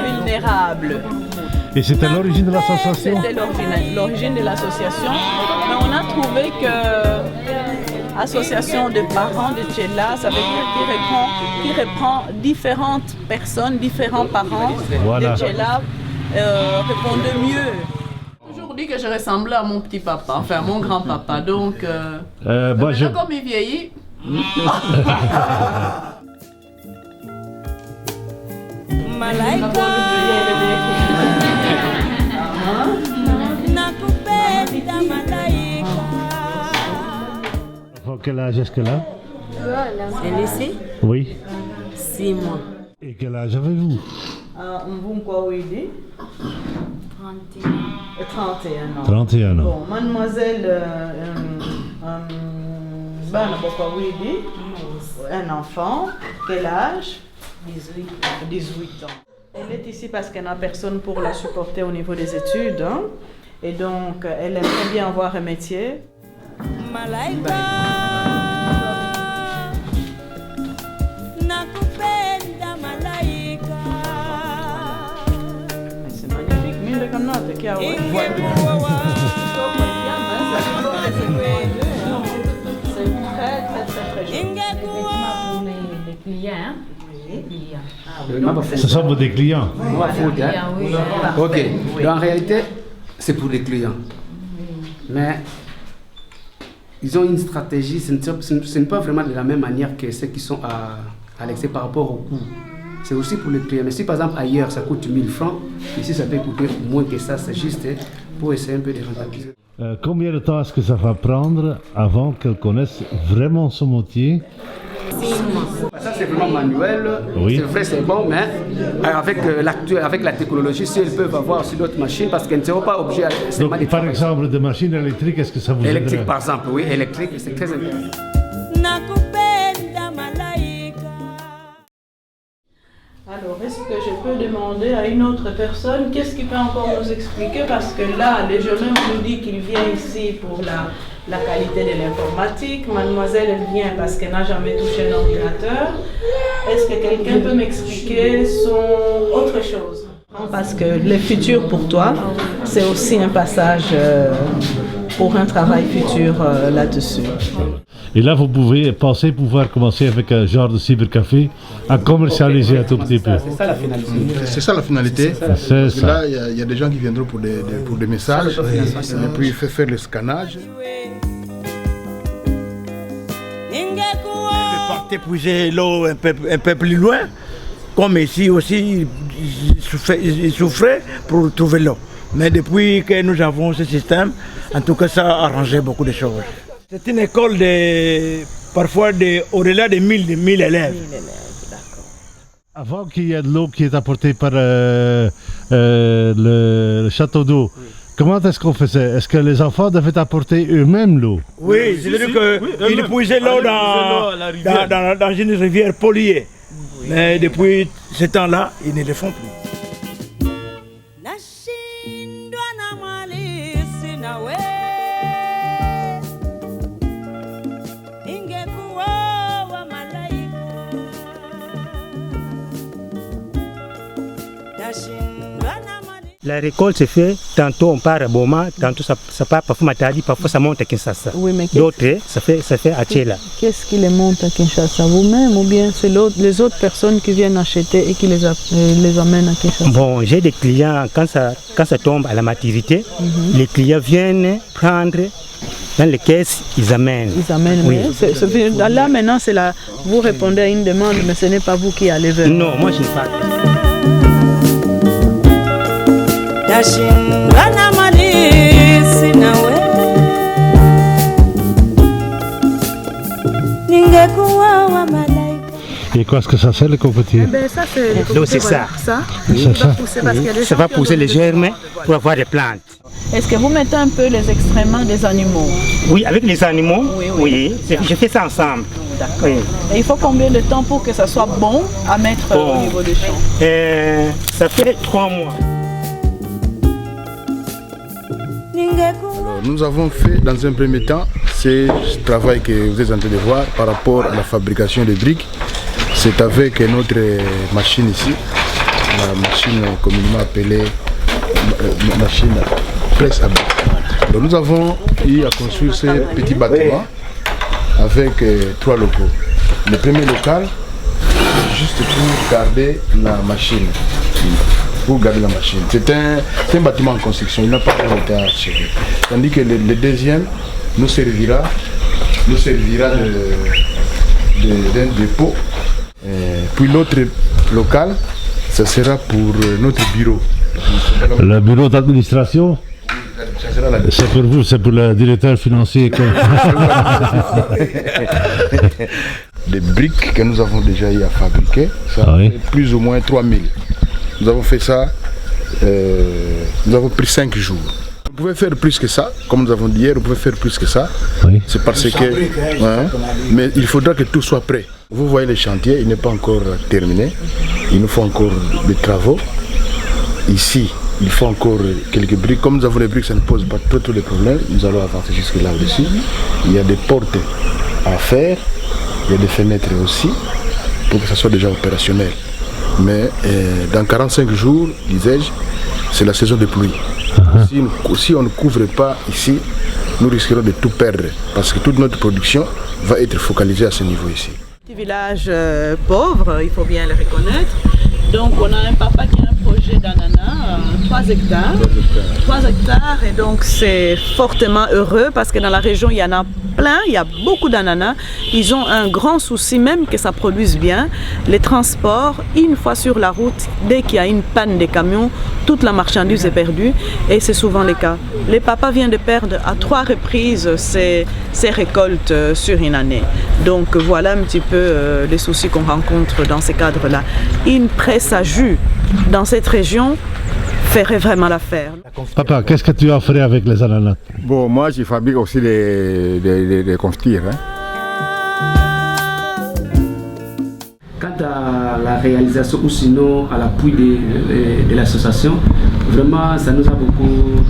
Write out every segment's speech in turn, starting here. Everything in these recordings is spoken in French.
Vulnérables. Et c'était l'origine de l'association? C'était l'origine de l'association. Mais on a trouvé que association de parents de Tchela, ça veut dire qu'il reprend différentes personnes, différents parents de Tchela répondent mieux. J'ai toujours dit que je ressemblais à mon petit papa, enfin mon grand-papa. Donc, comme il vieillit. Quel âge est-ce qu'elle a? C'est laissé? Oui. 6 mois. Et quel âge avez-vous? 31 ans. 31 ans. Bon, mademoiselle un enfant, quel âge? 18 ans. Elle est ici parce qu'elle n'a personne pour la supporter au niveau des études. Hein? Et donc, elle aimerait bien avoir un métier. C'est magnifique, mille comme note. C'est très joli. Les clients. Ce sont des clients. Oui. Ok. Donc, en réalité, c'est pour les clients. Mais ils ont une stratégie, ce n'est pas vraiment de la même manière que ceux qui sont à l'excès par rapport au coût. C'est aussi pour les clients. Mais si par exemple ailleurs ça coûte 1000 francs, ici ça peut coûter moins que ça, c'est juste pour essayer un peu de rentabiliser. Combien de temps est-ce que ça va prendre avant qu'elle connaisse vraiment son métier? 6 mois. Ça c'est vraiment manuel, oui. C'est vrai, c'est bon, mais avec la technologie, si elles peuvent avoir aussi d'autres machines, parce qu'elles ne seront pas obligées à... Donc, par exemple, des machines électriques, est-ce que ça vous aiderait? Électrique par exemple, oui, électrique, c'est très intéressant. Alors, est-ce que je peux demander à une autre personne, qu'est-ce qu'il peut encore nous expliquer? Parce que là, le jeune homme nous dit qu'il vient ici pour la qualité de l'informatique. Mademoiselle, elle vient parce qu'elle n'a jamais touché un ordinateur. Est-ce que quelqu'un peut m'expliquer son autre chose? Parce que le futur pour toi, c'est aussi un passage pour un travail futur là-dessus. Et là, vous pouvez penser pouvoir commencer avec un genre de cybercafé à commercialiser un tout petit peu. C'est ça la finalité. C'est ça la finalité. C'est ça. Là, il y a des gens qui viendront pour des messages, et puis faire le scannage. Je partais puiser l'eau un peu plus loin, comme ici aussi, il souffrait pour trouver l'eau. Mais depuis que nous avons ce système, en tout cas, ça a arrangé beaucoup de choses. C'est une école parfois au-delà de 1000 élèves. Avant qu'il y ait de l'eau qui est apportée par le château d'eau, comment est-ce qu'on faisait? Est-ce que les enfants devaient apporter eux-mêmes l'eau? Oui, c'est-à-dire qu'ils puisaient l'eau dans une rivière polluée. Mais depuis ce temps-là, ils ne le font plus. La récolte se fait, tantôt on part à Boma, tantôt ça part parfois Matadi, parfois ça monte à Kinshasa. Oui, mais d'autres, ça fait à Tchela. Qu'est-ce qui les monte à Kinshasa? Vous-même ou bien c'est les autres personnes qui viennent acheter et qui les amènent à Kinshasa? Bon, j'ai des clients, quand ça tombe à la maturité, les clients viennent prendre dans les caisses, ils amènent. Ils amènent, oui. Là maintenant, vous répondez à une demande, mais ce n'est pas vous qui allez vers. Non, moi je n'ai pas. Et quoi est-ce que ça c'est le cocotier? Ça c'est le cocotier. C'est ça. Ça va pousser les germes pour avoir des plantes. Est-ce que vous mettez un peu les excréments des animaux? Oui, avec les animaux, oui. Je fais ça ensemble. D'accord. Oui. Et il faut combien de temps pour que ça soit bon à mettre au niveau des champs? Ça fait 3 mois. Alors, nous avons fait dans un premier temps ce travail que vous êtes en train de voir par rapport à la fabrication des briques. C'est avec notre machine ici, la machine communément appelée machine presse à briques. Donc nous avons eu à construire ce petit bâtiment avec 3 locaux. Le premier local, c'est juste pour garder la machine. C'est un bâtiment en construction, il n'a pas été achevé. Tandis que le deuxième nous servira d'un dépôt. Puis l'autre local, ce sera pour notre bureau. Le bureau d'administration, c'est pour vous, c'est pour le directeur financier. Des briques que nous avons déjà eu à fabriquer, ça fait plus ou moins 3000. Nous avons fait ça, nous avons pris 5 jours. Vous pouvez faire plus que ça, comme nous avons dit hier, vous pouvez faire plus que ça. Oui. C'est parce que... mais il faudra que tout soit prêt. Vous voyez le chantier, il n'est pas encore terminé. Il nous faut encore des travaux. Ici, il faut encore quelques briques. Comme nous avons les briques, ça ne pose pas trop de problèmes. Nous allons avancer jusque là-dessus. Il y a des portes à faire, il y a des fenêtres aussi, pour que ça soit déjà opérationnel. Mais dans 45 jours, disais-je, c'est la saison de pluie. Si on ne couvre pas ici, nous risquerons de tout perdre parce que toute notre production va être focalisée à ce niveau ici. Petit village pauvre, il faut bien le reconnaître. Donc on a un papa qui a un projet d'ananas, 3 hectares. 3 hectares et donc c'est fortement heureux parce que dans la région il y en a plein, il y a beaucoup d'ananas. Ils ont un grand souci même que ça produise bien. Les transports, une fois sur la route, dès qu'il y a une panne des camions, toute la marchandise est perdue et c'est souvent le cas. Les papas viennent de perdre à 3 reprises ces récoltes sur une année. Donc voilà un petit peu les soucis qu'on rencontre dans ces cadres-là. Une presse à jus dans cette région ferait vraiment l'affaire. Papa, qu'est-ce que tu as fait avec les ananas? Bon, moi je fabrique aussi des confitures. Quant à la réalisation ou sinon à l'appui de l'association, vraiment ça nous a beaucoup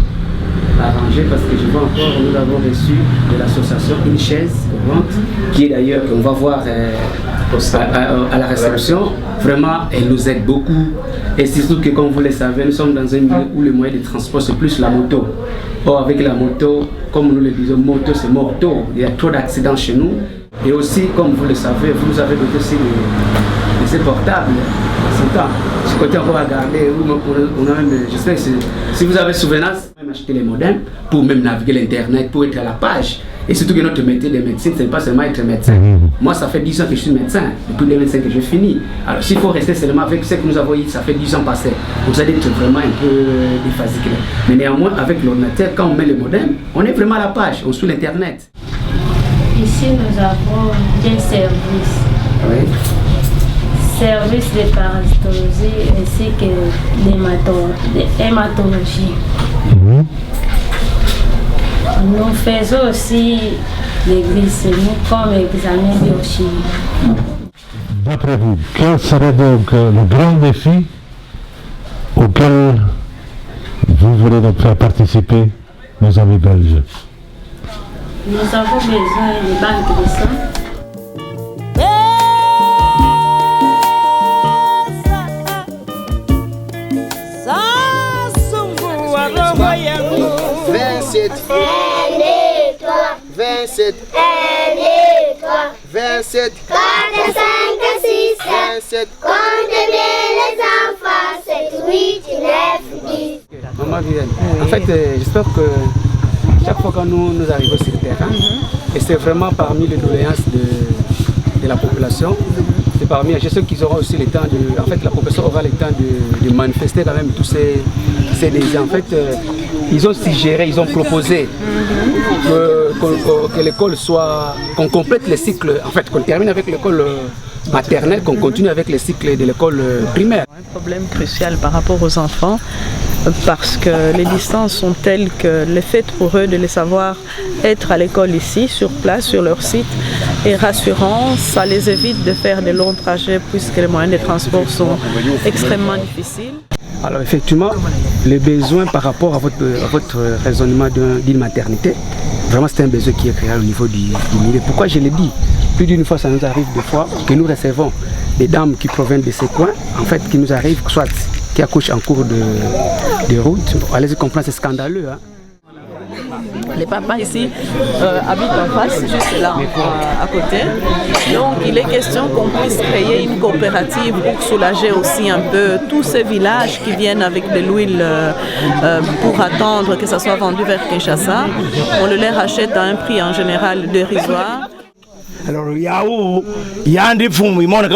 arrangé parce que je vois encore, nous avons reçu de l'association une chaise qui est d'ailleurs qu'on va voir à la réception. Vraiment, elle nous aide beaucoup. Et surtout que comme vous le savez, nous sommes dans un milieu où le moyen de transport c'est plus la moto. Or avec la moto, comme nous le disons, moto c'est mortel. Il y a trop d'accidents chez nous. Et aussi, comme vous le savez, vous avez doté aussi de ces portables. Ce côté on va regarder, on a même, j'espère que si vous avez souvenance, même acheter les modems pour même naviguer l'internet, pour être à la page. Et surtout que notre métier de médecine, ce n'est pas seulement être médecin. Moi, ça fait 10 ans que je suis médecin, depuis 2005 que j'ai fini. Alors s'il faut rester seulement avec ce que nous avons eu, ça fait 10 ans passés. Vous allez être vraiment un peu déphasique. Mais néanmoins, avec l'ordinateur, quand on met le modem, on est vraiment à la page, on suit l'internet. Ici, nous avons des services. Oui. Service de parasitologie ainsi que d'hématologie. Nous faisons aussi les glycémies comme examen biochimique. D'après vous, quel serait donc le grand défi auquel vous voulez donc faire participer nos amis belges? Nous avons besoin de banques de sang. Un, 27, 27, 4, 5, 6, 27. Compte bien les enfants, 7, 8, 9, 10. Maman Vivienne, en fait, j'espère que chaque fois que nous arrivons sur le terrain, et c'est vraiment parmi les doléances de la population, c'est parmi ceux qui auront aussi le temps de... En fait, la population aura le temps de manifester quand même tous ces désirs. En fait, ils ont suggéré, ils ont proposé que l'école soit... qu'on complète le cycle, en fait, qu'on termine avec l'école maternelle, qu'on continue avec le cycle de l'école primaire. Un problème crucial par rapport aux enfants, parce que les distances sont telles que le fait pour eux de les savoir être à l'école ici, sur place, sur leur site, est rassurant. Ça les évite de faire de longs trajets puisque les moyens de transport sont extrêmement difficiles. Alors effectivement, les besoins par rapport à votre raisonnement d'une maternité, vraiment c'est un besoin qui est créé au niveau du milieu. Pourquoi je l'ai dit? Plus d'une fois ça nous arrive des fois que nous recevons des dames qui proviennent de ces coins, en fait qui nous arrivent soit qui accouchent en cours de route. Allez-y comprendre, c'est scandaleux. Hein. Les papas ici habitent en face, juste là, à côté. Donc il est question qu'on puisse créer une coopérative pour soulager aussi un peu tous ces villages qui viennent avec de l'huile pour attendre que ça soit vendu vers Kinshasa. On le les rachète à un prix en général dérisoire. Alors, il y a un des fonds, il manque un